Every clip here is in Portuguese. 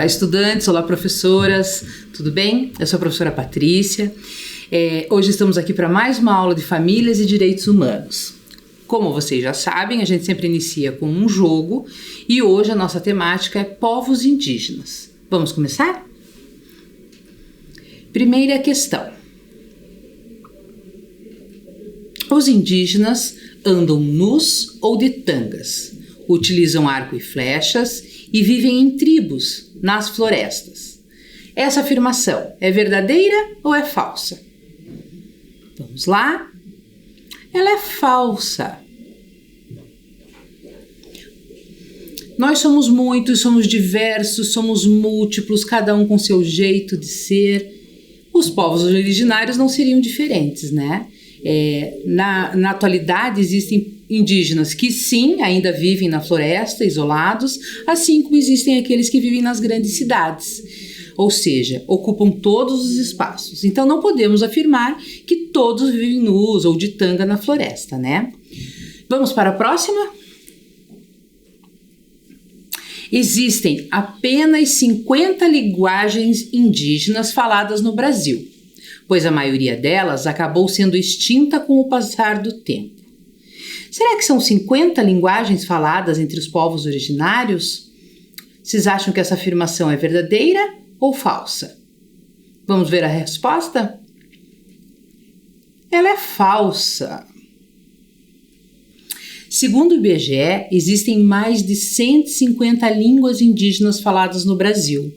Olá, estudantes, olá, professoras, tudo bem? Eu sou a professora Patrícia. Hoje estamos aqui para mais uma aula de Famílias e Direitos Humanos. Como vocês já sabem, a gente sempre inicia com um jogo e hoje a nossa temática é povos indígenas. Vamos começar? Primeira questão. Os indígenas andam nus ou de tangas, utilizam arco e flechas e vivem em tribos nas florestas. Essa afirmação é verdadeira ou é falsa? Vamos lá? Ela é falsa. Nós somos muitos, somos diversos, somos múltiplos, cada um com seu jeito de ser. Os povos originários não seriam diferentes, né? Na atualidade existem indígenas que sim, ainda vivem na floresta, isolados, assim como existem aqueles que vivem nas grandes cidades, ou seja, ocupam todos os espaços. Então não podemos afirmar que todos vivem nus ou de tanga na floresta, né? Vamos para a próxima? Existem apenas 50 linguagens indígenas faladas no Brasil, pois a maioria delas acabou sendo extinta com o passar do tempo. Será que são 50 linguagens faladas entre os povos originários? Vocês acham que essa afirmação é verdadeira ou falsa? Vamos ver a resposta? Ela é falsa. Segundo o IBGE, existem mais de 150 línguas indígenas faladas no Brasil.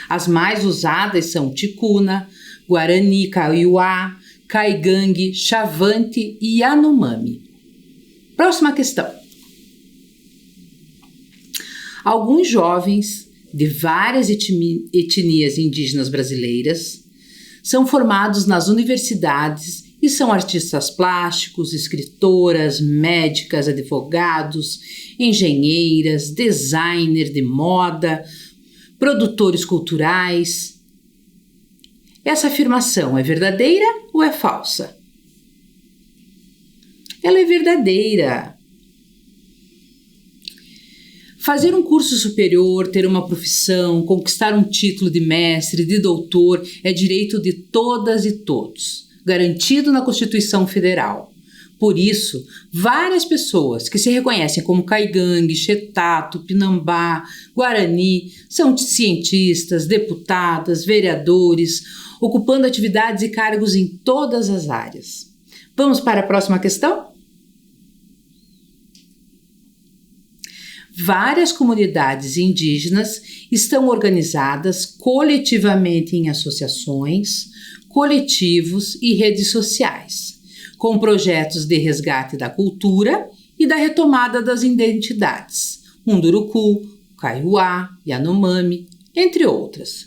As mais usadas são ticuna, guarani, kaiowá, caigangue, chavante e yanomami. Próxima questão. Alguns jovens de várias etnias indígenas brasileiras são formados nas universidades e são artistas plásticos, escritoras, médicas, advogados, engenheiras, designers de moda, produtores culturais. Essa afirmação é verdadeira ou é falsa? Ela é verdadeira. Fazer um curso superior, ter uma profissão, conquistar um título de mestre, de doutor, é direito de todas e todos, garantido na Constituição Federal. Por isso, várias pessoas que se reconhecem como caigangue, xetá, tupinambá, guarani, são cientistas, deputadas, vereadores, ocupando atividades e cargos em todas as áreas. Vamos para a próxima questão? Várias comunidades indígenas estão organizadas coletivamente em associações, coletivos e redes sociais, com projetos de resgate da cultura e da retomada das identidades, Munduruku, Kaiowá, Yanomami, entre outras.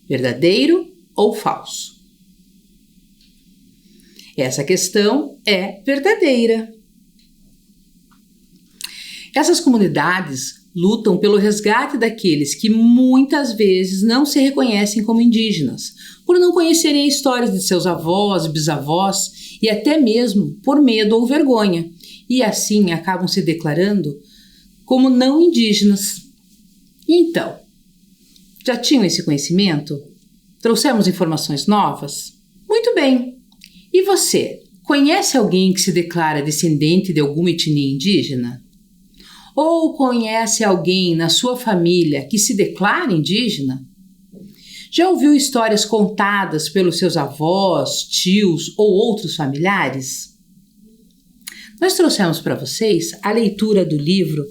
Verdadeiro ou falso? Essa questão é verdadeira. Essas comunidades lutam pelo resgate daqueles que muitas vezes não se reconhecem como indígenas, por não conhecerem a história de seus avós, bisavós e até mesmo por medo ou vergonha, e assim acabam se declarando como não indígenas. Então, já tinham esse conhecimento? Trouxemos informações novas? Muito bem! E você, conhece alguém que se declara descendente de alguma etnia indígena? Ou conhece alguém na sua família que se declara indígena? Já ouviu histórias contadas pelos seus avós, tios ou outros familiares? Nós trouxemos para vocês a leitura do livro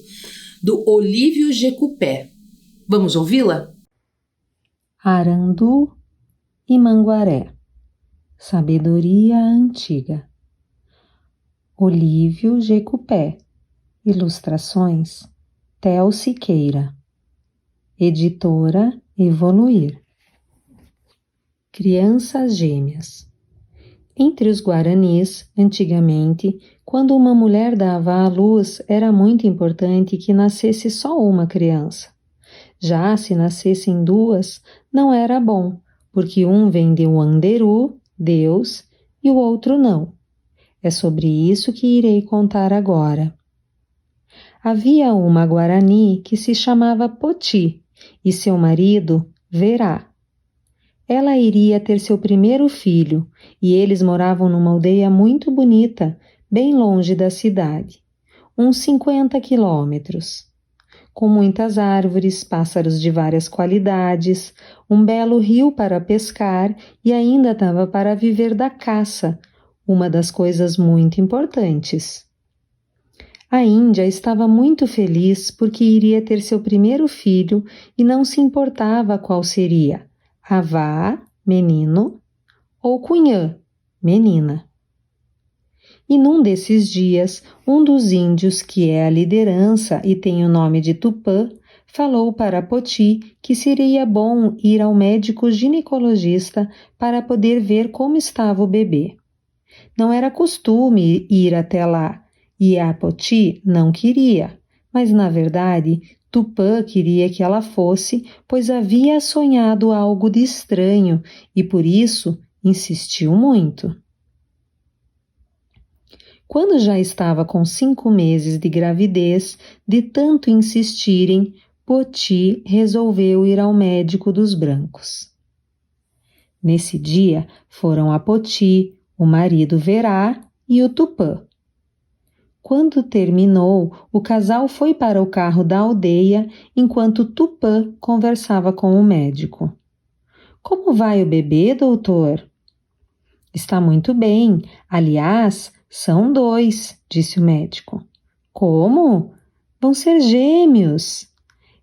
do Olívio Jecupé. Vamos ouvi-la? Arandu e Manguaré. Sabedoria antiga. Olívio Jecupé. Ilustrações Theo Siqueira. Editora Evoluir. Crianças gêmeas. Entre os guaranis, antigamente, quando uma mulher dava à luz, era muito importante que nascesse só uma criança. Já se nascessem duas, não era bom, porque um vem de Wanderu, Deus, e o outro não. É sobre isso que irei contar agora. Havia uma Guarani que se chamava Poti e seu marido, Verá. Ela iria ter seu primeiro filho e eles moravam numa aldeia muito bonita, bem longe da cidade, uns 50 quilômetros, com muitas árvores, pássaros de várias qualidades, um belo rio para pescar e ainda dava para viver da caça, uma das coisas muito importantes. A Índia estava muito feliz porque iria ter seu primeiro filho e não se importava qual seria, Avá, menino, ou Cunhã, menina. E num desses dias, um dos índios, que é a liderança e tem o nome de Tupã, falou para Poti que seria bom ir ao médico ginecologista para poder ver como estava o bebê. Não era costume ir até lá, e a Poti não queria, mas na verdade Tupã queria que ela fosse, pois havia sonhado algo de estranho e por isso insistiu muito. Quando já estava com 5 meses de gravidez, de tanto insistirem, Poti resolveu ir ao médico dos brancos. Nesse dia foram a Poti, o marido Verá e o Tupã. Quando terminou, o casal foi para o carro da aldeia enquanto Tupã conversava com o médico. Como vai o bebê, doutor? Está muito bem. Aliás, são 2, disse o médico. Como? Vão ser gêmeos.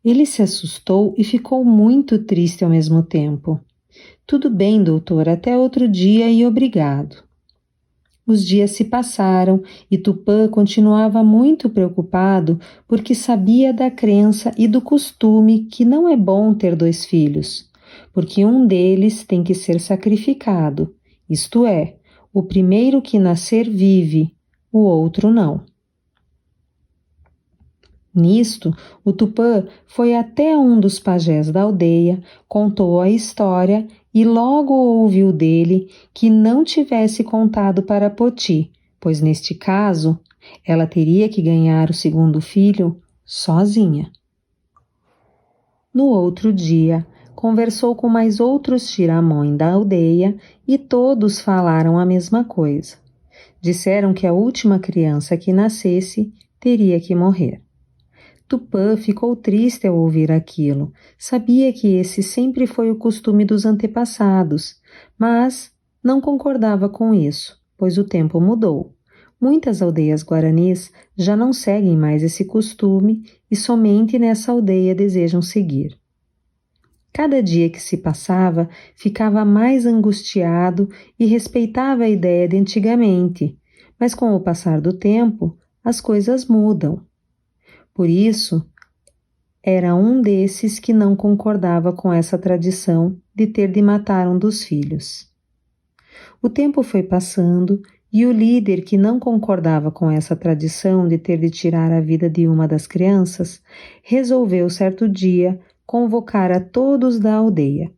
Ele se assustou e ficou muito triste ao mesmo tempo. Tudo bem, doutor, até outro dia e obrigado. Os dias se passaram e Tupã continuava muito preocupado porque sabia da crença e do costume que não é bom ter 2 filhos, porque um deles tem que ser sacrificado, isto é, o primeiro que nascer vive, o outro não. Nisto, o Tupã foi até um dos pajés da aldeia, contou a história e logo ouviu dele que não tivesse contado para Poti, pois neste caso ela teria que ganhar o segundo filho sozinha. No outro dia, conversou com mais outros tiramões da aldeia e todos falaram a mesma coisa. Disseram que a última criança que nascesse teria que morrer. Tupã ficou triste ao ouvir aquilo. Sabia que esse sempre foi o costume dos antepassados, mas não concordava com isso, pois o tempo mudou. Muitas aldeias guaranis já não seguem mais esse costume e somente nessa aldeia desejam seguir. Cada dia que se passava, ficava mais angustiado e respeitava a ideia de antigamente, mas com o passar do tempo, as coisas mudam. Por isso, era um desses que não concordava com essa tradição de ter de matar um dos filhos. O tempo foi passando e o líder, que não concordava com essa tradição de ter de tirar a vida de uma das crianças, resolveu certo dia convocar a todos da aldeia.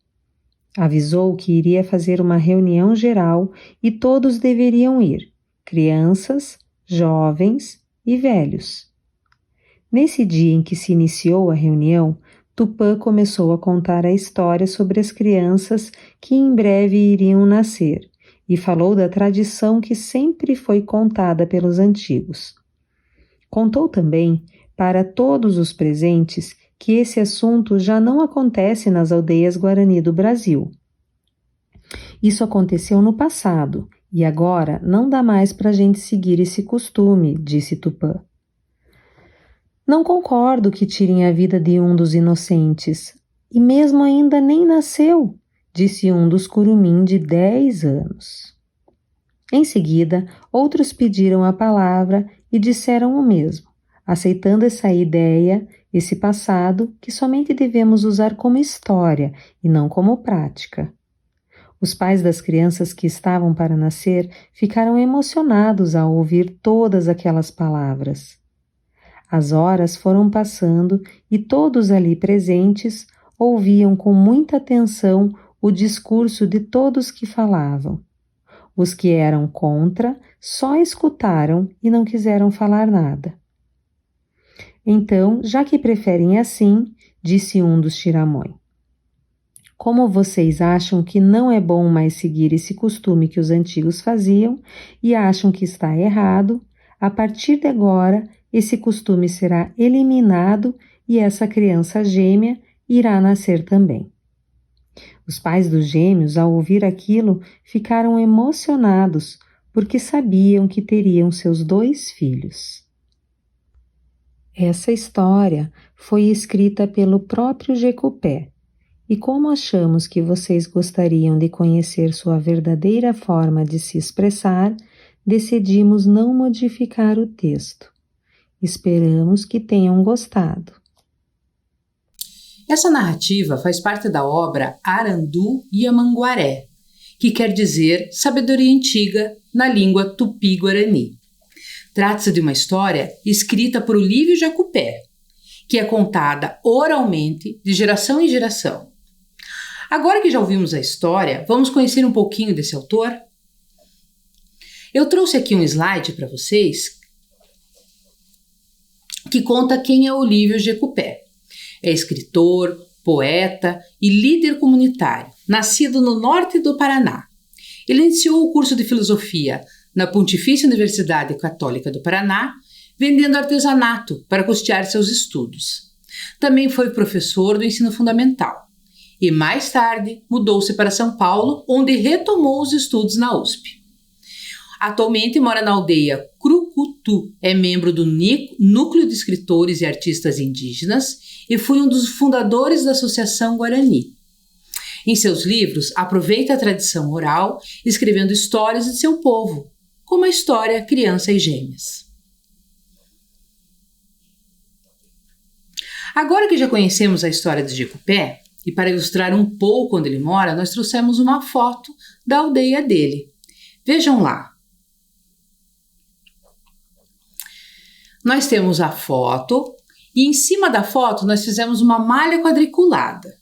Avisou que iria fazer uma reunião geral e todos deveriam ir, crianças, jovens e velhos. Nesse dia em que se iniciou a reunião, Tupã começou a contar a história sobre as crianças que em breve iriam nascer e falou da tradição que sempre foi contada pelos antigos. Contou também para todos os presentes que esse assunto já não acontece nas aldeias Guarani do Brasil. Isso aconteceu no passado e agora não dá mais para a gente seguir esse costume, disse Tupã. Não concordo que tirem a vida de um dos inocentes, e mesmo ainda nem nasceu, disse um dos curumim de 10 anos. Em seguida, outros pediram a palavra e disseram o mesmo, aceitando essa ideia, esse passado que somente devemos usar como história e não como prática. Os pais das crianças que estavam para nascer ficaram emocionados ao ouvir todas aquelas palavras. As horas foram passando e todos ali presentes ouviam com muita atenção o discurso de todos que falavam. Os que eram contra só escutaram e não quiseram falar nada. Então, já que preferem assim, disse um dos Tiramoi. Como vocês acham que não é bom mais seguir esse costume que os antigos faziam e acham que está errado, a partir de agora esse costume será eliminado e essa criança gêmea irá nascer também. Os pais dos gêmeos, ao ouvir aquilo, ficaram emocionados, porque sabiam que teriam seus 2 filhos. Essa história foi escrita pelo próprio Jecopé, e como achamos que vocês gostariam de conhecer sua verdadeira forma de se expressar, decidimos não modificar o texto. Esperamos que tenham gostado. Essa narrativa faz parte da obra Arandu Yamanguaré, que quer dizer sabedoria antiga na língua tupi-guarani. Trata-se de uma história escrita por Olívio Jacupé, que é contada oralmente de geração em geração. Agora que já ouvimos a história, vamos conhecer um pouquinho desse autor? Eu trouxe aqui um slide para vocês que conta quem é Olívio Jacupé. É escritor, poeta e líder comunitário, nascido no norte do Paraná. Ele iniciou o curso de filosofia na Pontifícia Universidade Católica do Paraná, vendendo artesanato para custear seus estudos. Também foi professor do ensino fundamental e, mais tarde, mudou-se para São Paulo, onde retomou os estudos na USP. Atualmente mora na aldeia Crucutu, é membro do Núcleo de Escritores e Artistas Indígenas e foi um dos fundadores da Associação Guarani. Em seus livros, aproveita a tradição oral, escrevendo histórias de seu povo, como a história Criança e Gêmeas. Agora que já conhecemos a história de Jecupé, e para ilustrar um pouco onde ele mora, nós trouxemos uma foto da aldeia dele. Vejam lá. Nós temos a foto e em cima da foto nós fizemos uma malha quadriculada.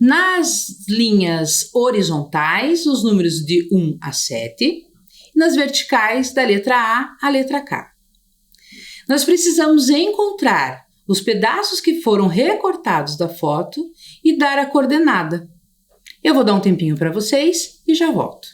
Nas linhas horizontais, os números de 1 a 7, e nas verticais, da letra A à letra K. Nós precisamos encontrar os pedaços que foram recortados da foto e dar a coordenada. Eu vou dar um tempinho para vocês e já volto.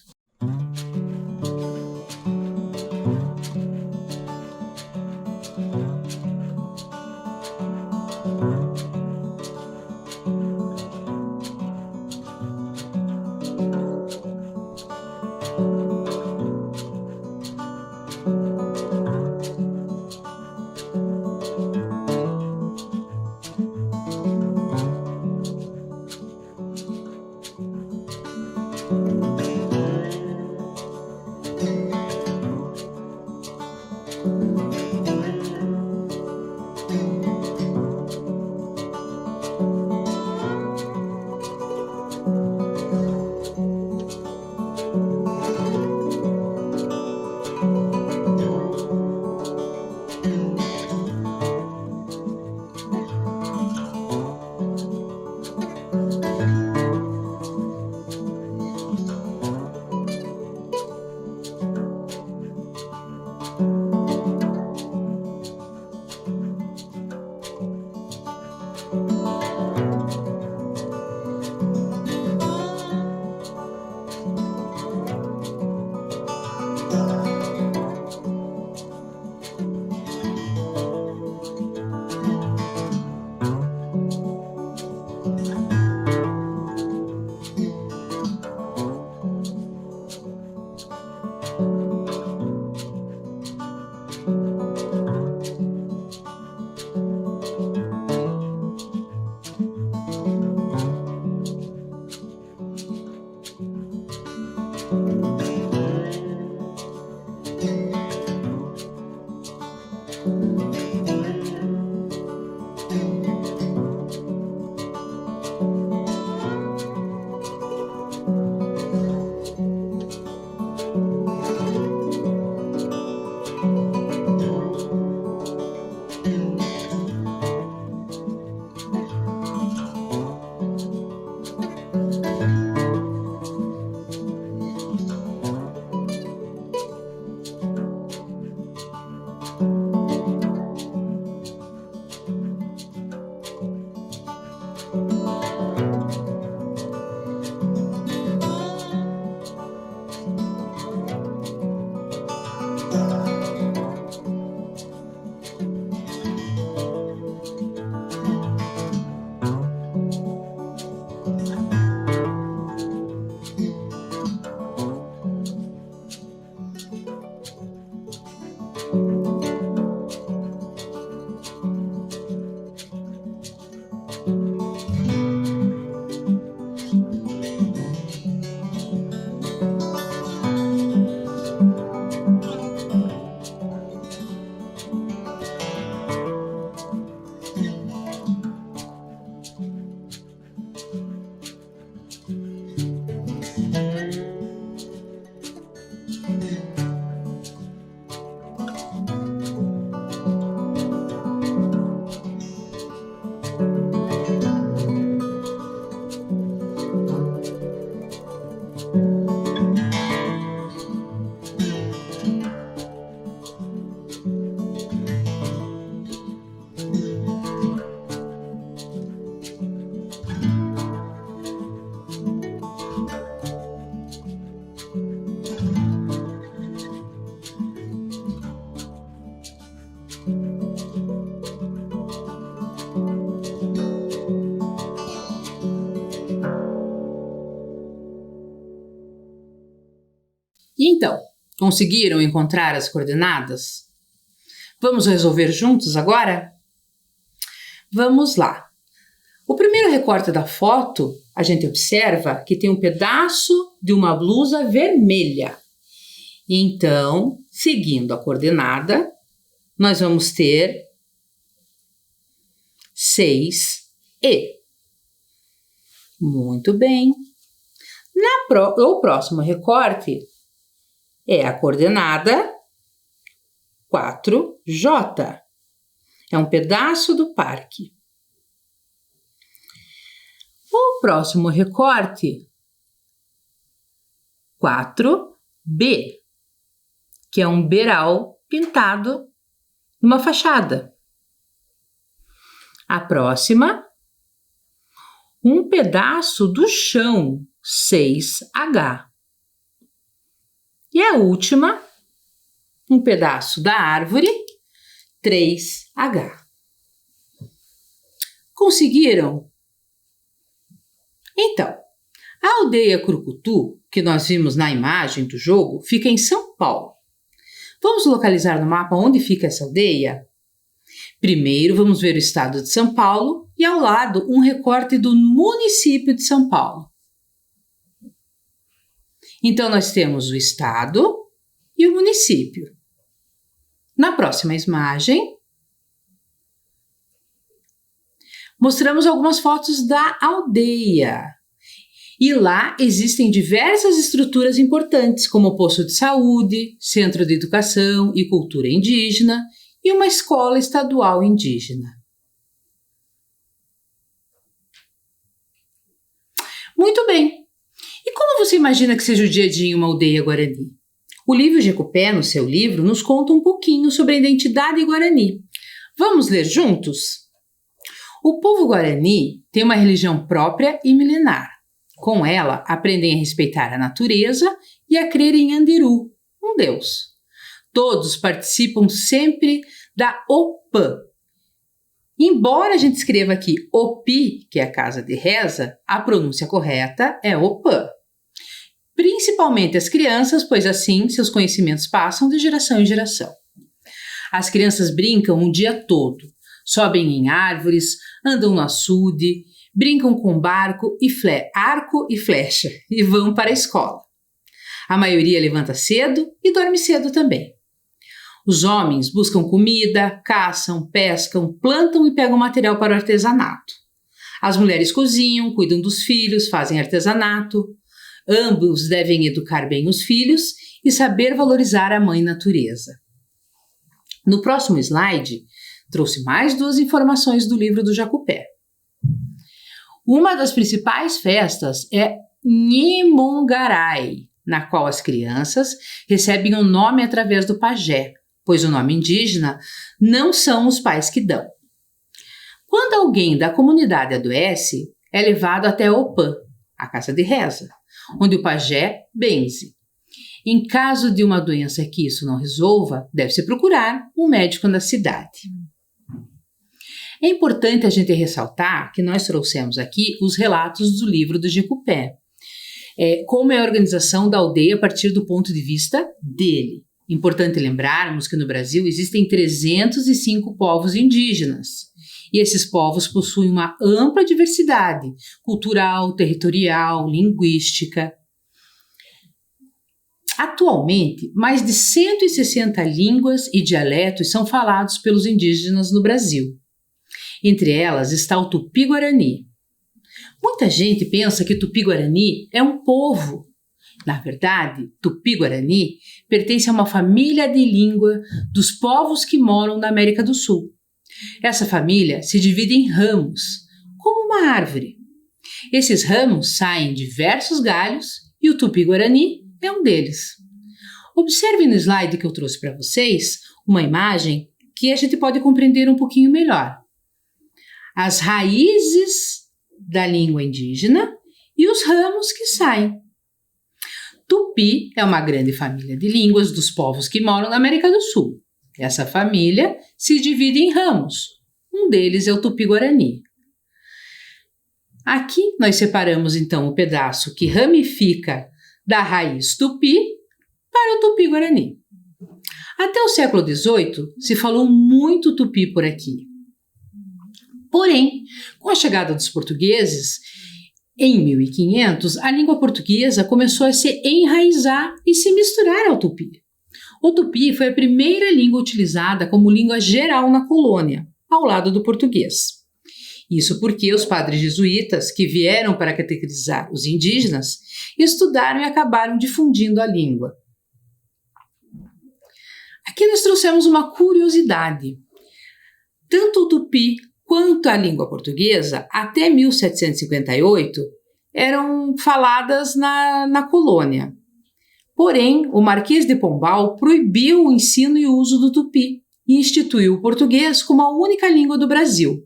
E então, conseguiram encontrar as coordenadas? Vamos resolver juntos agora? Vamos lá. O primeiro recorte da foto, a gente observa que tem um pedaço de uma blusa vermelha. Então, seguindo a coordenada, nós vamos ter 6E. Muito bem. O próximo recorte é a coordenada 4J. É um pedaço do parque. O próximo recorte, 4B, que é um beiral pintado numa fachada. A próxima, um pedaço do chão, 6H. E a última, um pedaço da árvore, 3H. Conseguiram? Então, a aldeia Curucutu, que nós vimos na imagem do jogo, fica em São Paulo. Vamos localizar no mapa onde fica essa aldeia? Primeiro, vamos ver o estado de São Paulo e, ao lado, um recorte do município de São Paulo. Então, nós temos o estado e o município. Na próxima imagem, mostramos algumas fotos da aldeia. E lá existem diversas estruturas importantes, como o posto de saúde, centro de educação e cultura indígena e uma escola estadual indígena. Muito bem! E como você imagina que seja o dia a dia em uma aldeia guarani? O livro Jecupé, no seu livro, nos conta um pouquinho sobre a identidade guarani. Vamos ler juntos? O povo guarani tem uma religião própria e milenar. Com ela, aprendem a respeitar a natureza e a crer em Andiru, um deus. Todos participam sempre da Opã. Embora a gente escreva aqui Opi, que é a casa de reza, a pronúncia correta é Opã. Principalmente as crianças, pois assim seus conhecimentos passam de geração em geração. As crianças brincam o dia todo, sobem em árvores, andam no açude, brincam com arco e flecha e vão para a escola. A maioria levanta cedo e dorme cedo também. Os homens buscam comida, caçam, pescam, plantam e pegam material para o artesanato. As mulheres cozinham, cuidam dos filhos, fazem artesanato. Ambos devem educar bem os filhos e saber valorizar a mãe natureza. No próximo slide, trouxe mais 2 informações do livro do Jacupé. Uma das principais festas é Nhemongarai, na qual as crianças recebem o nome através do pajé, pois o nome indígena não são os pais que dão. Quando alguém da comunidade adoece, é levado até Opã, a casa de reza, onde o pajé benze. Em caso de uma doença que isso não resolva, deve-se procurar um médico na cidade. É importante a gente ressaltar que nós trouxemos aqui os relatos do livro do Jecupé. Como é a organização da aldeia a partir do ponto de vista dele. Importante lembrarmos que no Brasil existem 305 povos indígenas. E esses povos possuem uma ampla diversidade cultural, territorial, linguística. Atualmente, mais de 160 línguas e dialetos são falados pelos indígenas no Brasil. Entre elas está o Tupi-Guarani. Muita gente pensa que Tupi-Guarani é um povo. Na verdade, Tupi-Guarani pertence a uma família de língua dos povos que moram na América do Sul. Essa família se divide em ramos, como uma árvore. Esses ramos saem diversos galhos e o Tupi-Guarani é um deles. Observe no slide que eu trouxe para vocês uma imagem que a gente pode compreender um pouquinho melhor. As raízes da língua indígena e os ramos que saem. Tupi é uma grande família de línguas dos povos que moram na América do Sul. Essa família se divide em ramos. Um deles é o Tupi-Guarani. Aqui nós separamos então o pedaço que ramifica da raiz Tupi para o Tupi-Guarani. Até o século XVIII se falou muito tupi por aqui. Porém, com a chegada dos portugueses, em 1500, a língua portuguesa começou a se enraizar e se misturar ao tupi. O tupi foi a primeira língua utilizada como língua geral na colônia, ao lado do português. Isso porque os padres jesuítas, que vieram para catequizar os indígenas, estudaram e acabaram difundindo a língua. Aqui nós trouxemos uma curiosidade. Tanto o tupi quanto a língua portuguesa, até 1758, eram faladas na colônia. Porém, o Marquês de Pombal proibiu o ensino e o uso do tupi e instituiu o português como a única língua do Brasil.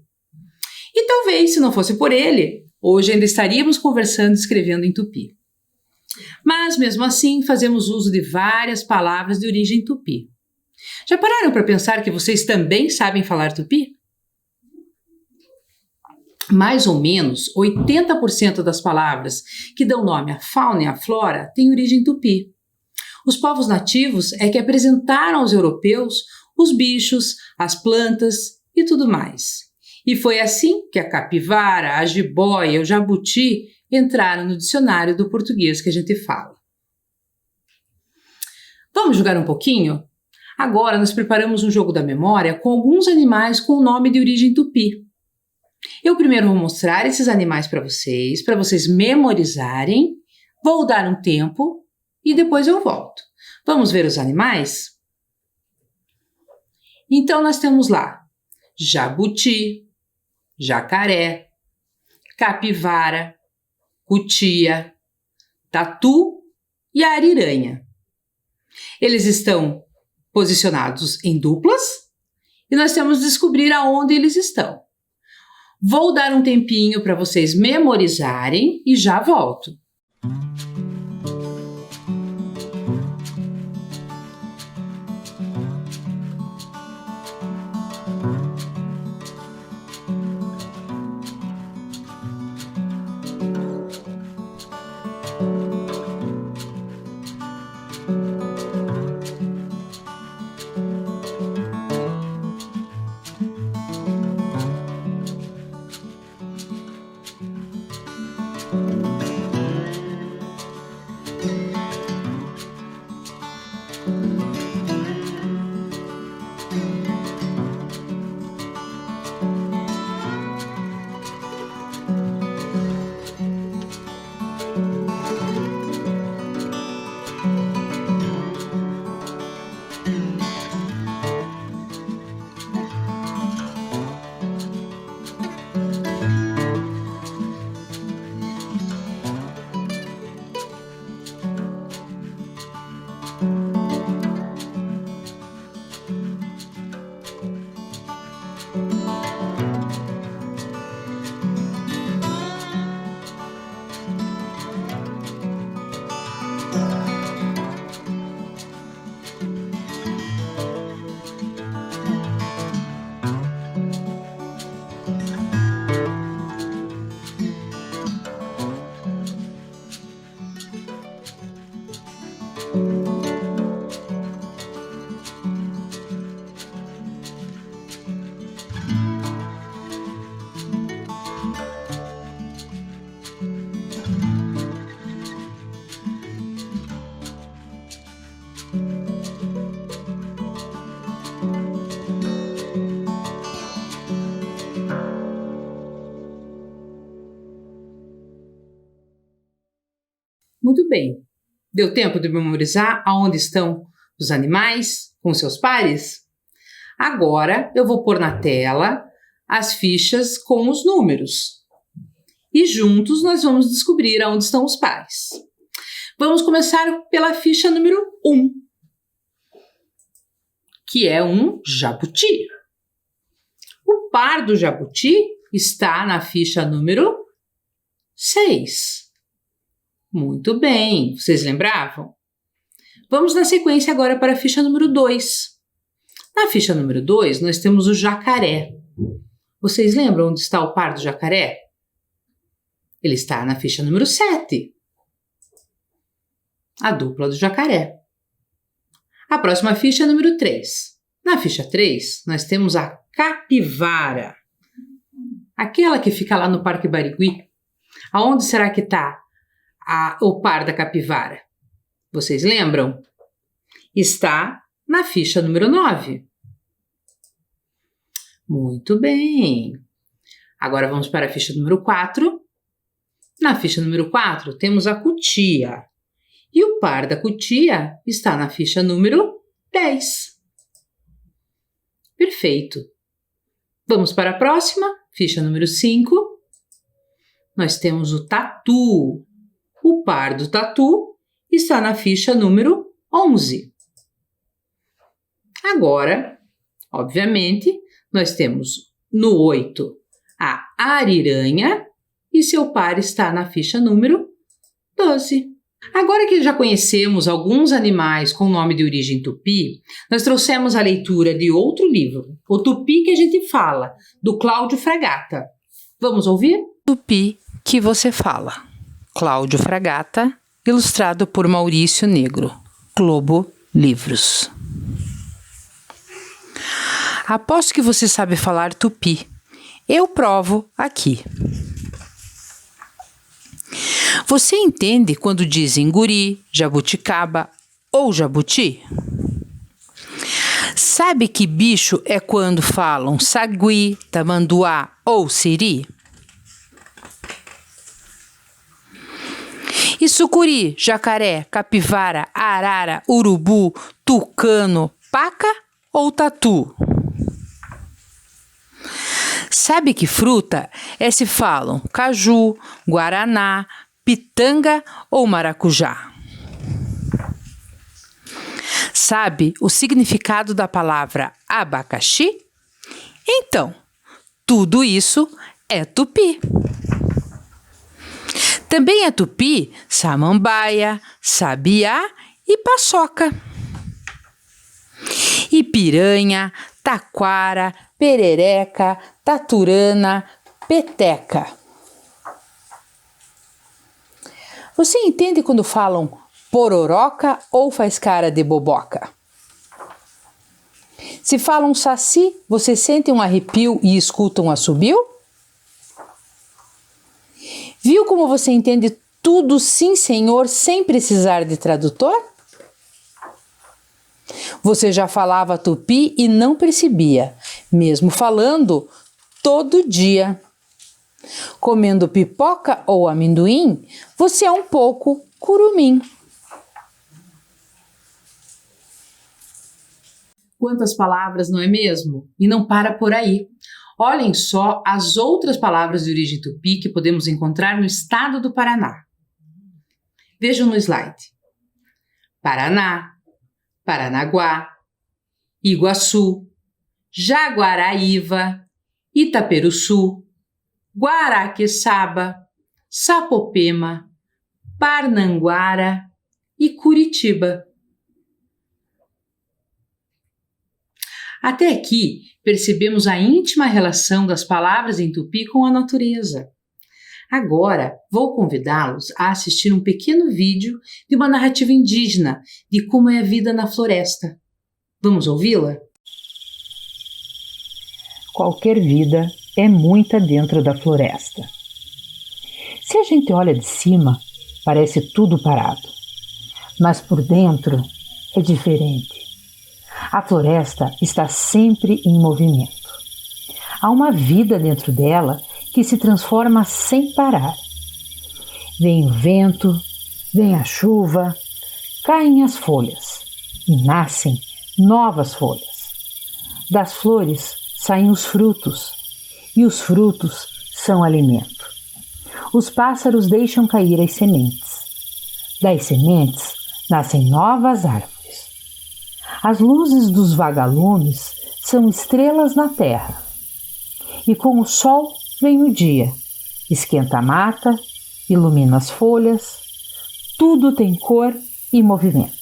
E talvez, se não fosse por ele, hoje ainda estaríamos conversando e escrevendo em tupi. Mas, mesmo assim, fazemos uso de várias palavras de origem tupi. Já pararam para pensar que vocês também sabem falar tupi? Mais ou menos 80% das palavras que dão nome à fauna e à flora têm origem tupi. Os povos nativos é que apresentaram aos europeus os bichos, as plantas e tudo mais. E foi assim que a capivara, a jiboia, o jabuti entraram no dicionário do português que a gente fala. Vamos jogar um pouquinho? Agora nós preparamos um jogo da memória com alguns animais com o nome de origem tupi. Eu primeiro vou mostrar esses animais para vocês memorizarem, vou dar um tempo e depois eu volto. Vamos ver os animais? Então nós temos lá jabuti, jacaré, capivara, cutia, tatu e ariranha. Eles estão posicionados em duplas e nós temos que descobrir aonde eles estão. Vou dar um tempinho para vocês memorizarem e já volto. Muito bem. Deu tempo de memorizar aonde estão os animais com seus pares? Agora eu vou pôr na tela as fichas com os números. E juntos nós vamos descobrir aonde estão os pares. Vamos começar pela ficha número 1, que é um jabuti. O par do jabuti está na ficha número 6. Muito bem, vocês lembravam? Vamos na sequência agora para a ficha número 2. Na ficha número 2, nós temos o jacaré. Vocês lembram onde está o par do jacaré? Ele está na ficha número 7. A dupla do jacaré. A próxima ficha é número 3. Na ficha 3, nós temos a capivara. Aquela que fica lá no Parque Barigui. Aonde será que está o par da capivara? Vocês lembram? Está na ficha número 9. Muito bem. Agora vamos para a ficha número 4. Na ficha número 4 temos a cutia. E o par da cutia está na ficha número 10. Perfeito. Vamos para a próxima, ficha número 5. Nós temos o tatu. O par do tatu está na ficha número 11. Agora, obviamente, nós temos no 8 a ariranha e seu par está na ficha número 12. Agora que já conhecemos alguns animais com nome de origem tupi, nós trouxemos a leitura de outro livro, O Tupi que a gente fala, do Cláudio Fragata. Vamos ouvir? Tupi que você fala. Cláudio Fragata, ilustrado por Maurício Negro. Globo Livros. Aposto que você sabe falar tupi. Eu provo aqui. Você entende quando dizem guri, jabuticaba ou jabuti? Sabe que bicho é quando falam sagui, tamanduá ou siri? E sucuri, jacaré, capivara, arara, urubu, tucano, paca ou tatu? Sabe que fruta é se falam caju, guaraná, pitanga ou maracujá? Sabe o significado da palavra abacaxi? Então, tudo isso é tupi. Também é tupi samambaia, sabiá e paçoca. E piranha, taquara, perereca, taturana, peteca. Você entende quando falam pororoca ou faz cara de boboca? Se falam saci, você sente um arrepio e escuta um assobio? Viu como você entende tudo sim, senhor, sem precisar de tradutor? Você já falava tupi e não percebia, mesmo falando todo dia. Comendo pipoca ou amendoim, você é um pouco curumim. Quantas palavras, não é mesmo? E não para por aí. Olhem só as outras palavras de origem tupi que podemos encontrar no estado do Paraná. Vejam no slide. Paraná, Paranaguá, Iguaçu, Jaguaraíva, Itaperuçu, Guaraqueçaba, Sapopema, Parnanguara e Curitiba. Até aqui, percebemos a íntima relação das palavras em tupi com a natureza. Agora, vou convidá-los a assistir um pequeno vídeo de uma narrativa indígena de como é a vida na floresta. Vamos ouvi-la? Qualquer vida é muita dentro da floresta. Se a gente olha de cima, parece tudo parado, mas por dentro é diferente. A floresta está sempre em movimento. Há uma vida dentro dela que se transforma sem parar. Vem o vento, vem a chuva, caem as folhas e nascem novas folhas. Das flores saem os frutos e os frutos são alimento. Os pássaros deixam cair as sementes. Das sementes nascem novas árvores. As luzes dos vagalumes são estrelas na terra. E com o sol vem o dia, esquenta a mata, ilumina as folhas, tudo tem cor e movimento.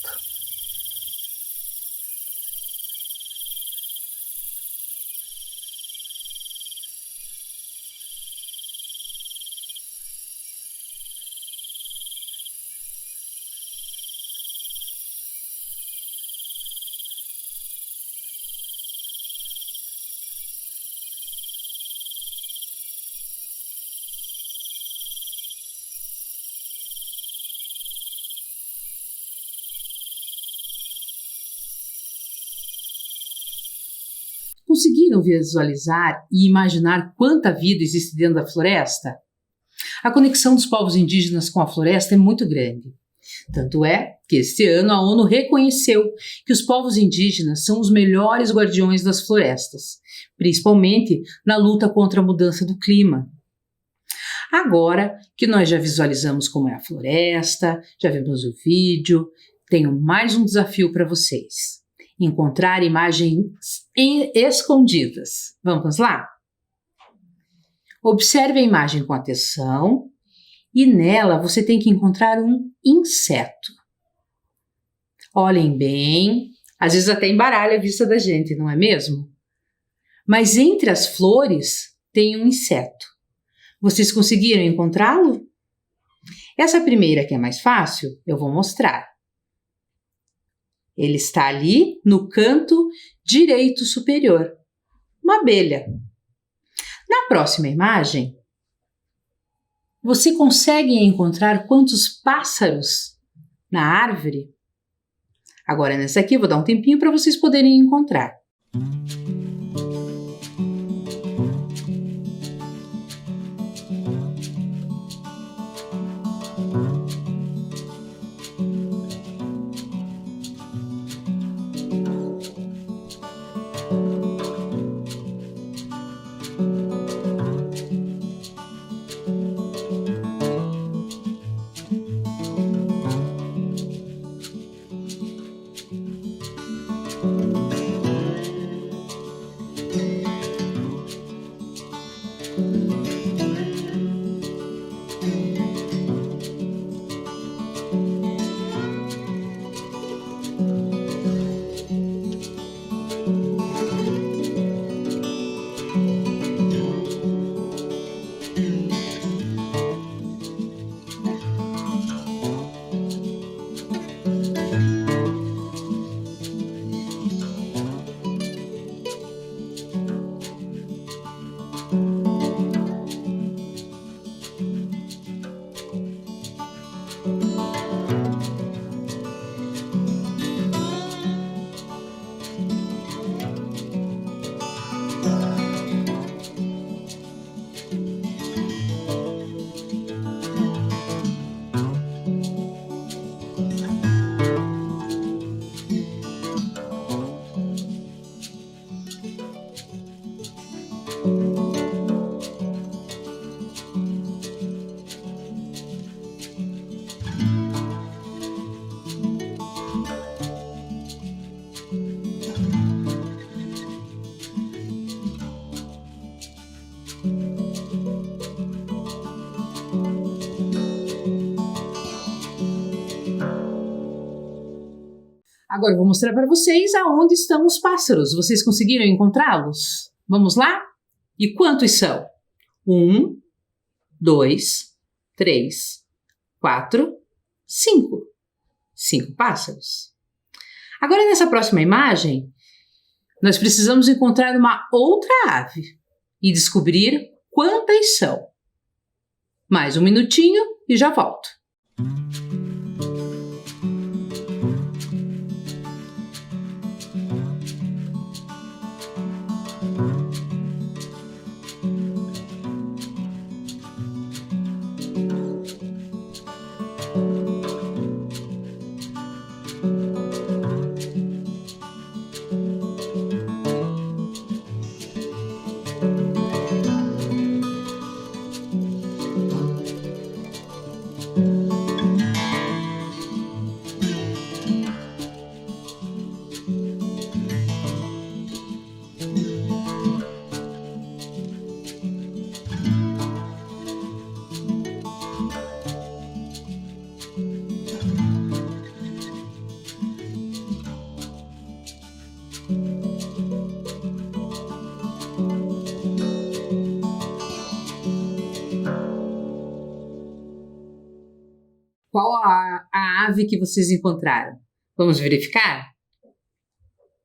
Conseguiram visualizar e imaginar quanta vida existe dentro da floresta? A conexão dos povos indígenas com a floresta é muito grande. Tanto é que este ano a ONU reconheceu que os povos indígenas são os melhores guardiões das florestas, principalmente na luta contra a mudança do clima. Agora que nós já visualizamos como é a floresta, já vimos o vídeo, tenho mais um desafio para vocês. Encontrar imagens escondidas. Vamos lá? Observe a imagem com atenção e nela você tem que encontrar um inseto. Olhem bem, às vezes até embaralha a vista da gente, não é mesmo? Mas entre as flores tem um inseto. Vocês conseguiram encontrá-lo? Essa primeira, que é mais fácil, eu vou mostrar. Ele está ali no canto direito superior. Uma abelha. Na próxima imagem, você consegue encontrar quantos pássaros na árvore? Agora nessa aqui eu vou dar um tempinho para vocês poderem encontrar. Agora eu vou mostrar para vocês aonde estão os pássaros. Vocês conseguiram encontrá-los? Vamos lá? E quantos são? 1, 2, 3, 4, 5. 5 pássaros. Agora nessa próxima imagem, nós precisamos encontrar uma outra ave e descobrir quantas são. Mais um minutinho e já volto. Qual a ave que vocês encontraram? Vamos verificar?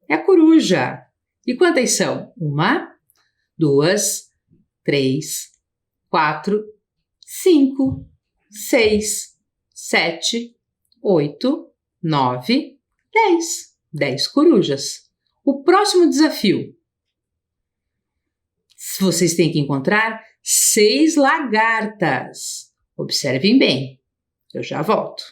É a coruja. E quantas são? 1, 2, 3, 4, 5, 6, 7, 8, 9, 10. 10 corujas. O próximo desafio. Vocês têm que encontrar 6 lagartas. Observem bem. Eu já volto.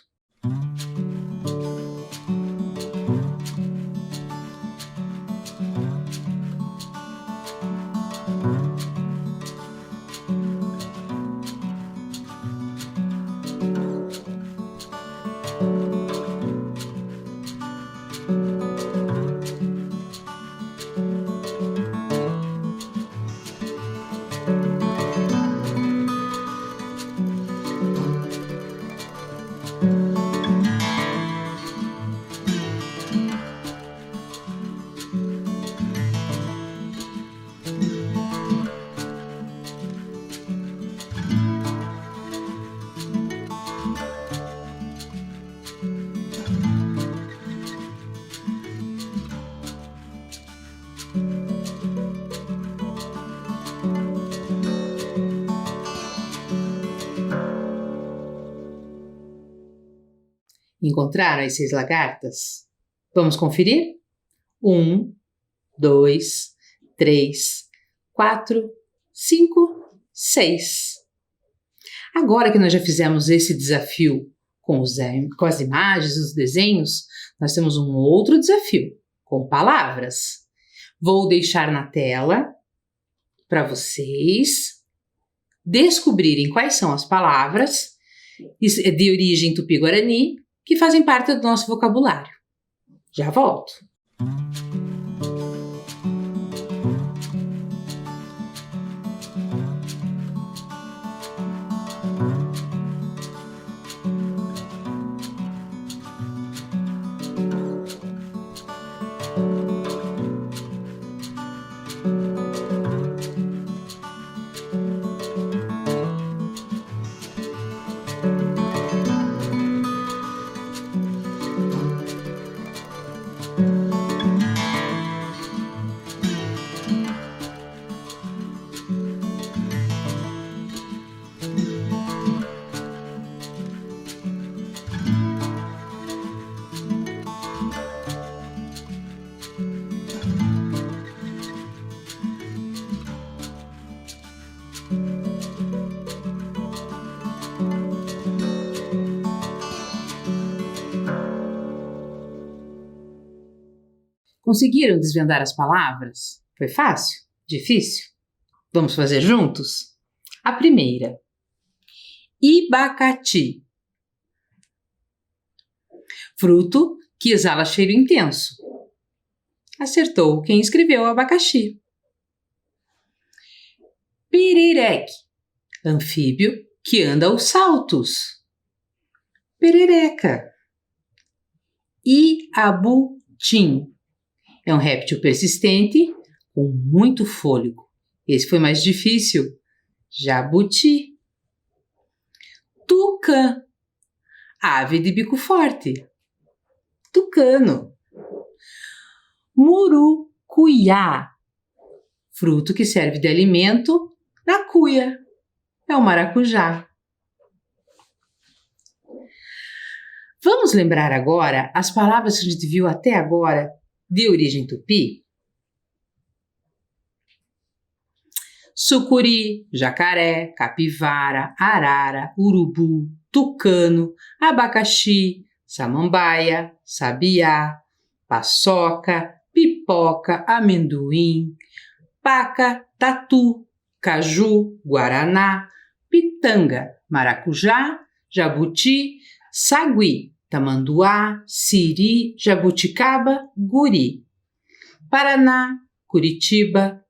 Encontraram as 6 lagartas? Vamos conferir? 1, 2, 3, 4, 5, 6. Agora que nós já fizemos esse desafio com as imagens, os desenhos, nós temos um outro desafio, com palavras. Vou deixar na tela para vocês descobrirem quais são as palavras de origem tupi-guarani que fazem parte do nosso vocabulário. Já volto. Conseguiram desvendar as palavras? Foi fácil? Difícil? Vamos fazer juntos? A primeira. Ibacati. Fruto que exala cheiro intenso. Acertou quem escreveu abacaxi. Pirireque. Anfíbio que anda aos saltos. Perereca. Iabutim. É um réptil persistente com muito fôlego. Esse foi mais difícil. Jabuti. Tucã. Ave de bico forte. Tucano. Murucuiá. Fruto que serve de alimento na cuia. É o maracujá. Vamos lembrar agora as palavras que a gente viu até agora de origem tupi? Sucuri, jacaré, capivara, arara, urubu, tucano, abacaxi, samambaia, sabiá, paçoca, pipoca, amendoim, paca, tatu, caju, guaraná, pitanga, maracujá, jabuti, sagui, tamanduá, siri, jabuticaba, guri. Paraná, Curitiba,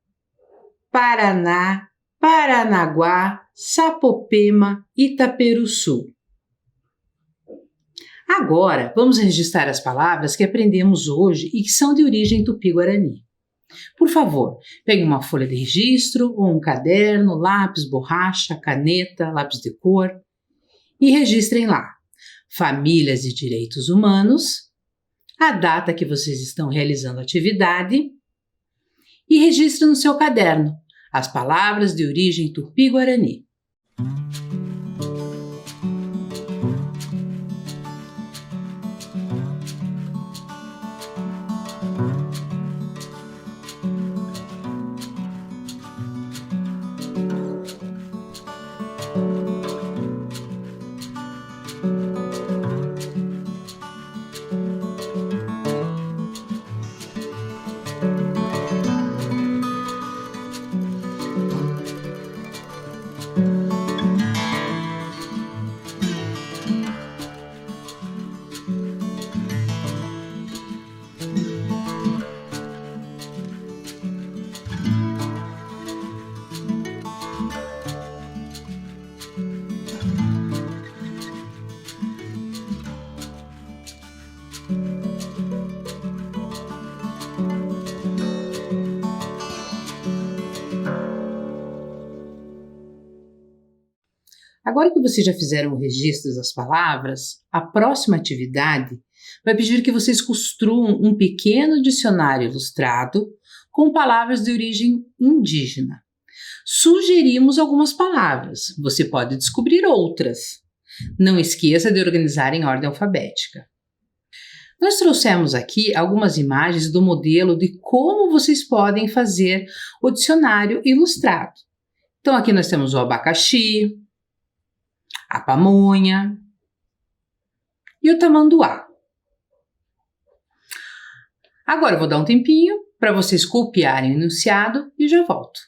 Paraná, Paranaguá, Sapopema, Itaperuçu. Agora, vamos registrar as palavras que aprendemos hoje e que são de origem tupi-guarani. Por favor, pegue uma folha de registro ou um caderno, lápis, borracha, caneta, lápis de cor e registrem lá famílias e direitos humanos, a data que vocês estão realizando a atividade e registre no seu caderno as palavras de origem tupi-guarani. Agora que vocês já fizeram o registro das palavras, a próxima atividade vai pedir que vocês construam um pequeno dicionário ilustrado com palavras de origem indígena. Sugerimos algumas palavras, você pode descobrir outras. Não esqueça de organizar em ordem alfabética. Nós trouxemos aqui algumas imagens do modelo de como vocês podem fazer o dicionário ilustrado. Então aqui nós temos o abacaxi, a pamonha e o tamanduá. Agora eu vou dar um tempinho para vocês copiarem o enunciado e já volto.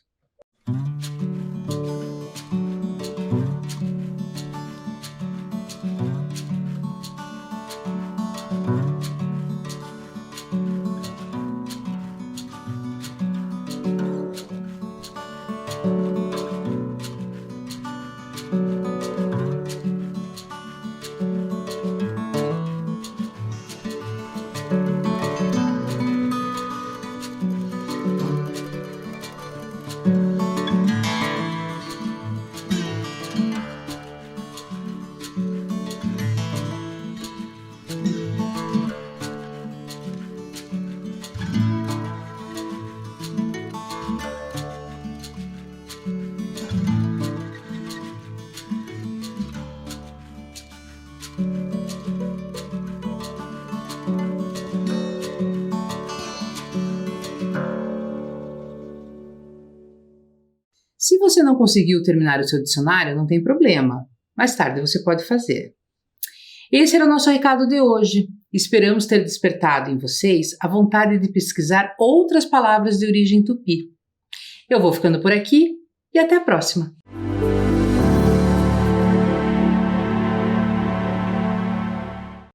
Se você não conseguiu terminar o seu dicionário, não tem problema. Mais tarde você pode fazer. Esse era o nosso recado de hoje. Esperamos ter despertado em vocês a vontade de pesquisar outras palavras de origem tupi. Eu vou ficando por aqui e até a próxima!